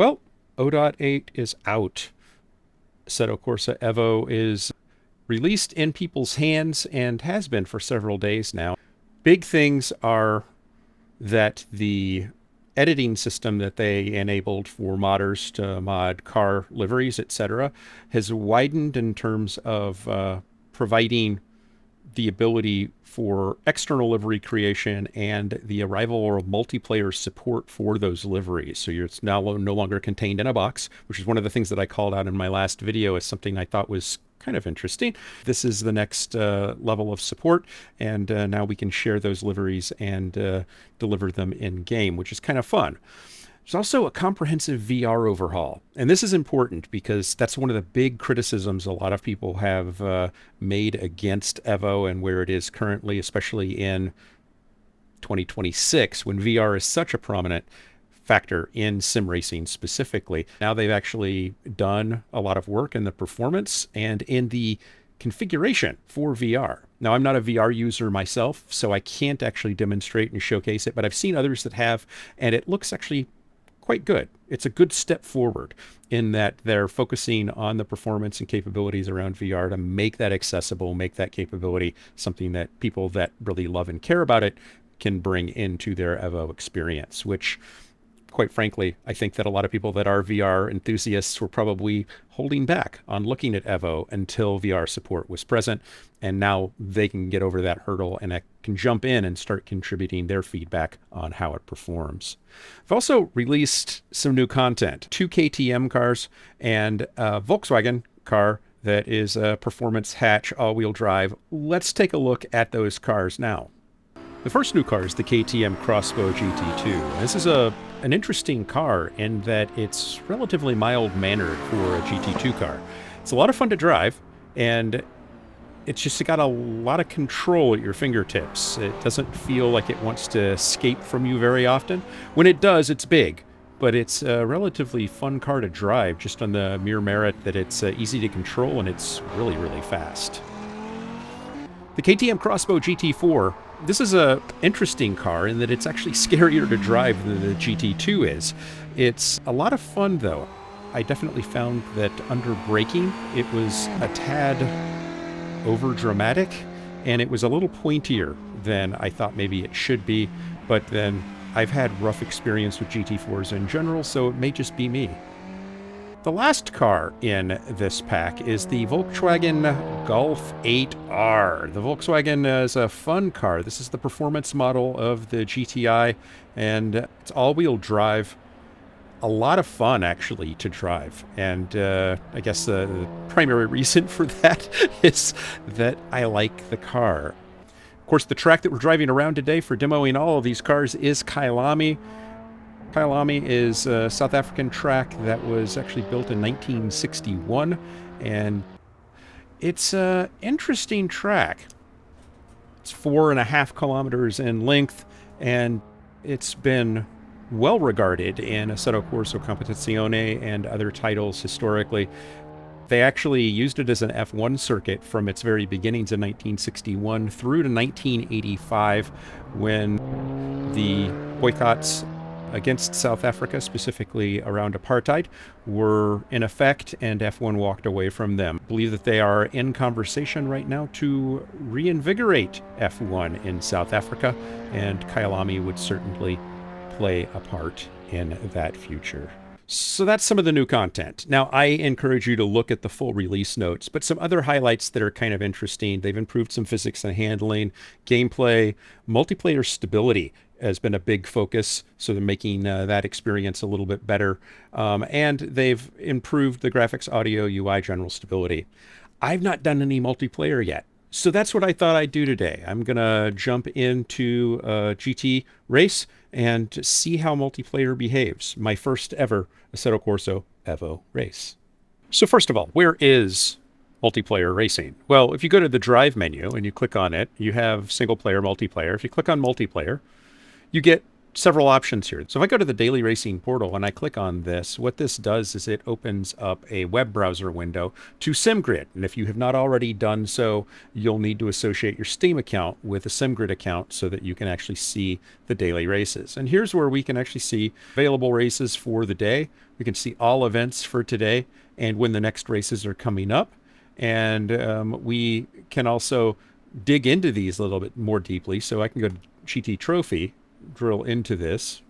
Well, 0.8 is out. Assetto Corsa EVO is released in people's hands and has been for several days now. Big things are that the editing system that they enabled for modders to mod car liveries, etc., has widened in terms of providing the ability for external livery creation and the arrival of multiplayer support for those liveries. So it's now no longer contained in a box, which is one of the things that I called out in my last video as something I thought was kind of interesting. This is the next level of support, and now we can share those liveries and deliver them in game, which is kind of fun. There's also a comprehensive VR overhaul. And this is important because that's one of the big criticisms a lot of people have made against EVO and where it is currently, especially in 2026, when VR is such a prominent factor in sim racing specifically. Now they've actually done a lot of work in the performance and in the configuration for VR. Now, I'm not a VR user myself, so I can't actually demonstrate and showcase it, but I've seen others that have, and it looks actually quite good. It's a good step forward in that they're focusing on the performance and capabilities around VR to make that accessible, make that capability something that people that really love and care about it can bring into their EVO experience, which, quite frankly, I think that a lot of people that are VR enthusiasts were probably holding back on looking at EVO until VR support was present. And now they can get over that hurdle and can jump in and start contributing their feedback on how it performs. I've also released some new content, 2 KTM cars and a Volkswagen car that is a performance hatch all-wheel drive. Let's take a look at those cars now. The first new car is the KTM X-Bow GT2. This is an interesting car in that it's relatively mild-mannered for a GT2 car. It's a lot of fun to drive, and it's just got a lot of control at your fingertips. It doesn't feel like it wants to escape from you very often. When it does, it's big, but it's a relatively fun car to drive just on the mere merit that it's easy to control and it's really, really fast. The KTM X-Bow GT4, this is an interesting car in that it's actually scarier to drive than the GT2 is. It's a lot of fun though. I definitely found that under braking, it was a tad over dramatic and it was a little pointier than I thought maybe it should be, but then I've had rough experience with GT4s in general, so it may just be me. The last car in this pack is the Volkswagen Golf 8R. The Volkswagen is a fun car. This is the performance model of the GTI, and it's all-wheel drive. A lot of fun, actually, to drive. And I guess the primary reason for that is that I like the car. Of course, the track that we're driving around today for demoing all of these cars is Kyalami. Kyalami is a South African track that was actually built in 1961, and it's an interesting track. It's 4.5 kilometers in length, and it's been well regarded in Assetto Corsa Competizione and other titles historically. They actually used it as an F1 circuit from its very beginnings in 1961 through to 1985, when the boycotts against South Africa, specifically around apartheid, were in effect, and F1 walked away from them. I believe that they are in conversation right now to reinvigorate F1 in South Africa, and Kyalami would certainly play a part in that future. So that's some of the new content. Now, I encourage you to look at the full release notes, but some other highlights that are kind of interesting. They've improved some physics and handling, gameplay, multiplayer stability has been a big focus, so they're making that experience a little bit better. And they've improved the graphics, audio, UI, general stability. I've not done any multiplayer yet, so that's what I thought I'd do today. I'm gonna jump into a GT race and see how multiplayer behaves. My first ever Assetto Corsa EVO race. So first of all, where is multiplayer racing? Well, if you go to the drive menu and you click on it, you have single player, multiplayer. If you click on multiplayer, you get several options here. So if I go to the daily racing portal and I click on this, what this does is it opens up a web browser window to SimGrid. And if you have not already done so, you'll need to associate your Steam account with a SimGrid account so that you can actually see the daily races. And here's where we can actually see available races for the day. We can see all events for today and when the next races are coming up. And we can also dig into these a little bit more deeply. So I can go to GT Trophy, drill into this,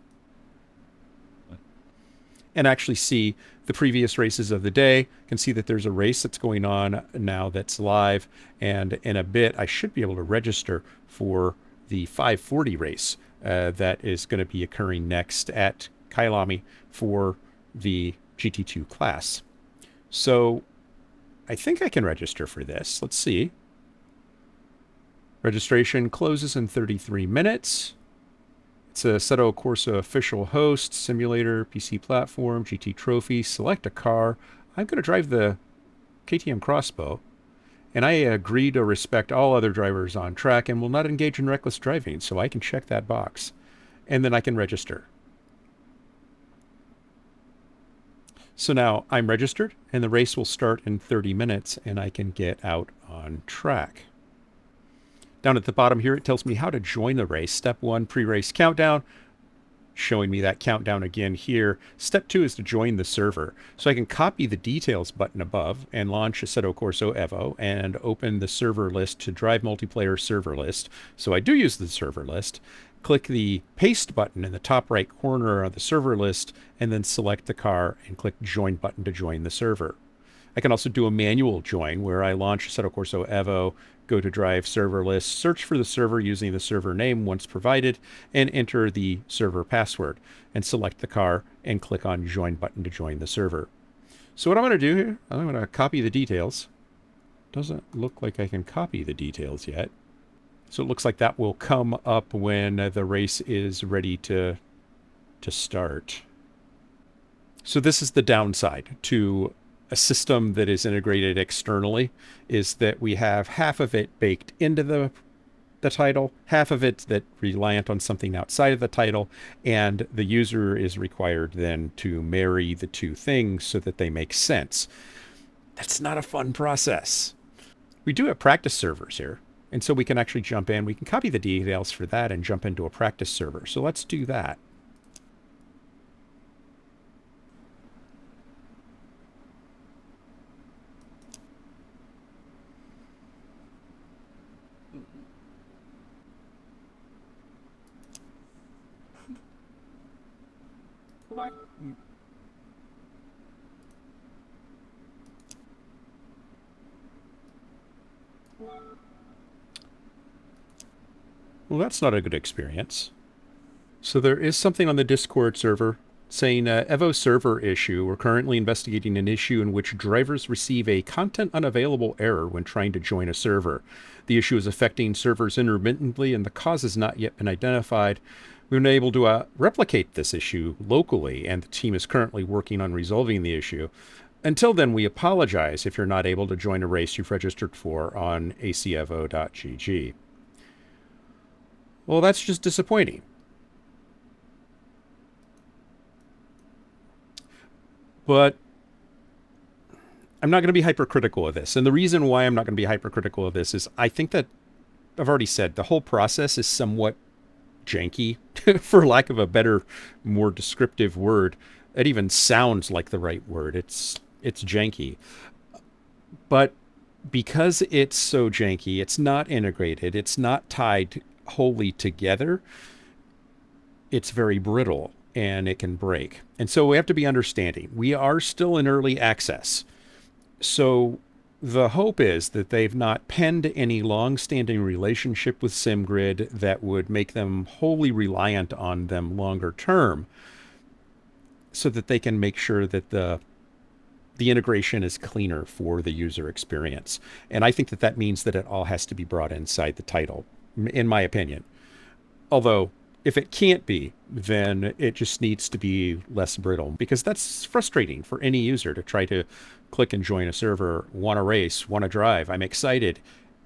and actually see the previous races of the day. Can see that there's a race that's going on now that's live, and in a bit I should be able to register for the 540 race that is going to be occurring next at Kyalami for the GT2 class. So I think I can register for this. Let's see. Registration closes in 33 minutes. It's a Assetto Corsa official host, simulator, PC platform, GT Trophy, select a car. I'm going to drive the KTM Crossbow, and I agree to respect all other drivers on track and will not engage in reckless driving, so I can check that box. And then I can register. So now I'm registered, and the race will start in 30 minutes, and I can get out on track. Down at the bottom here, it tells me how to join the race. Step 1, pre-race countdown, showing me that countdown again here. Step 2 is to join the server. So I can copy the details button above and launch Assetto Corsa EVO and open the server list to drive multiplayer server list. So I do use the server list. Click the paste button in the top right corner of the server list and then select the car and click join button to join the server. I can also do a manual join where I launch Assetto Corsa EVO, go to drive server list, search for the server using the server name once provided, and enter the server password, and select the car and click on join button to join the server. So what I'm going to do here, I'm going to copy the details. Doesn't look like I can copy the details yet. So it looks like that will come up when the race is ready to start. So this is the downside to a system that is integrated externally, is that we have half of it baked into the title, half of it that reliant on something outside of the title, and the user is required then to marry the two things so that they make sense. That's not a fun process. We do have practice servers here, and so we can actually jump in. We can copy the details for that and jump into a practice server. So let's do that. Well, that's not a good experience. So there is something on the Discord server saying EVO server issue. We're currently investigating an issue in which drivers receive a content unavailable error when trying to join a server. The issue is affecting servers intermittently and the cause has not yet been identified. We've been able to replicate this issue locally, and the team is currently working on resolving the issue. Until then, we apologize if you're not able to join a race you've registered for on acevo.gg. Well, that's just disappointing. But I'm not going to be hypercritical of this. And the reason why I'm not going to be hypercritical of this is I think that, I've already said, the whole process is somewhat janky, for lack of a better, more descriptive word. It even sounds like the right word. It's janky. But because it's so janky, it's not integrated, it's not tied wholly together, it's very brittle and it can break. And so we have to be understanding. We are still in early access. So the hope is that they've not penned any long-standing relationship with SimGrid that would make them wholly reliant on them longer term, so that they can make sure that the integration is cleaner for the user experience. And I think that that means that it all has to be brought inside the title, in my opinion. Although, if it can't be, then it just needs to be less brittle, because that's frustrating for any user to try to click and join a server, want to race, want to drive. I'm excited,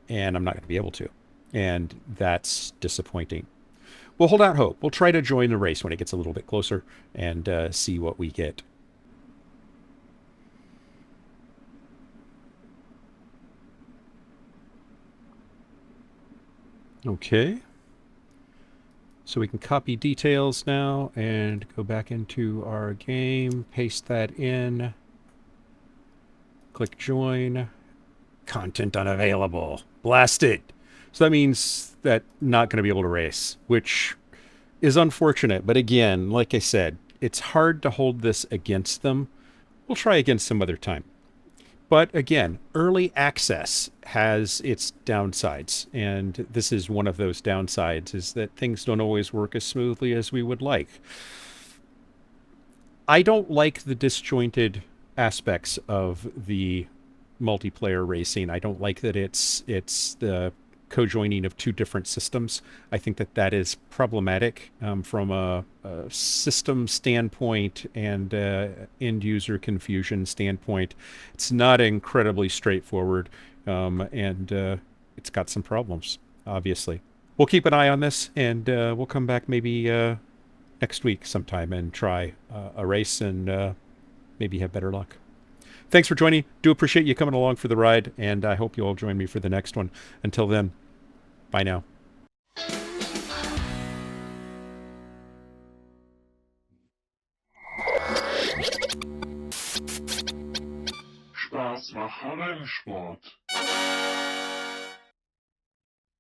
and I'm not going to be able to. And that's disappointing. we'll hold out hope. We'll try to join the race when it gets a little bit closer and see what we get. Okay. So we can copy details now and go back into our game, paste that in, click join, content unavailable, blast it. So that means that not going to be able to race, which is unfortunate. But again, like I said, it's hard to hold this against them. We'll try again some other time. But again, early access has its downsides, and this is one of those downsides, is that things don't always work as smoothly as we would like. I don't like the disjointed aspects of the multiplayer racing. I don't like that it's the co-joining of two different systems. I think that that is problematic from a system standpoint and end user confusion standpoint. It's not incredibly straightforward, and it's got some problems, obviously. We'll keep an eye on this, and we'll come back maybe next week sometime and try a race and maybe have better luck. Thanks for joining. Do appreciate you coming along for the ride, and I hope you all join me for the next one. Until then, bye now. Spaß macht Rennsport.